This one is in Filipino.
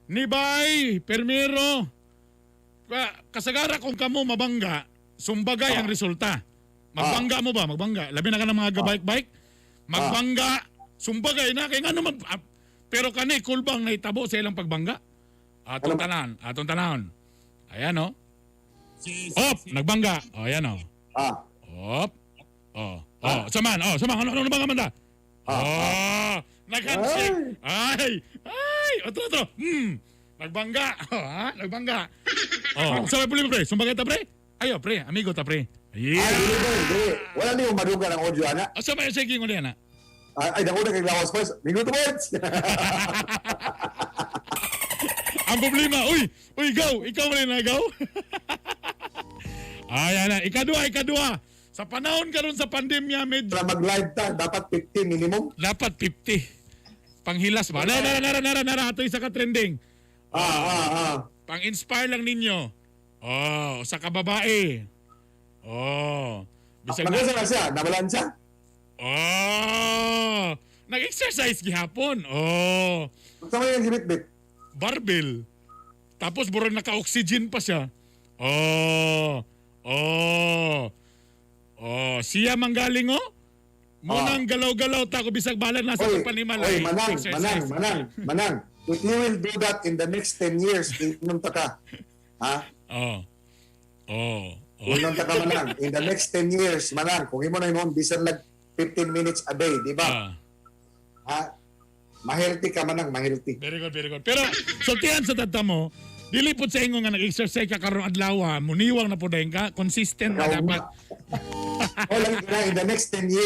Ni bay, permero, kasagara kung kamo mabangga, sumbagay ang resulta. Magbangga mo ba? Magbangga. Labi na ka ng mga gabike-bike. Magbangga, sumbagay na. Kaya nga naman, pero kani, kulbang naitabo sa ilang pagbangga. Atong tanan. Ayan o. Op, nagbangga. O, ayan o. Op. Saman. Ano ba kamanda? Nag-handshake. Ay. Otro. Nagbangga. Nagbangga. Sabay puli mo, pre. Sumbagay ta, pre. Ayo, pre. Amigo ta, pre. Yeah. Wala niyo maduga ng audio, ana. Sabay sa king ulit, ana. Ay, naku na kay Lawas first. Minuto words. Ang problema, uy, go. Ikaw rin na, go. Ayan na. Ikadua. Sa panahon ka ron sa pandemya, medyo. Para mag-live ta, dapat 50 minimum. Dapat 50. Panghilas ba? Nara. Ito isa ka trending. Pang-inspire lang ninyo. Sa kababae. Magkasa na siya, nabalan siya. Nag-exercise gihapon. Sa mga yung gibit-bit. Barbell. Tapos burong naka-oxygen pa siya. Siya manggaling Munang galaw-galaw ta ko bisag balan na sa panimala. Oy, manang. If you will do that in the next 10 years, inom ta ka. Ha? Inom ta ka, manang. In the next 10 years, manang, kung imo na inom, bisan lag 15 minutes a day, di ba? Ha? Ma-healthy ka, manang, ma-healthy. Very good. Pero, sultihan sa tata mo, dili po sa ingo nga nag-exercise ka karong adlaw, muniwang na po dahil ka, consistent na dapat. In the next 10 years,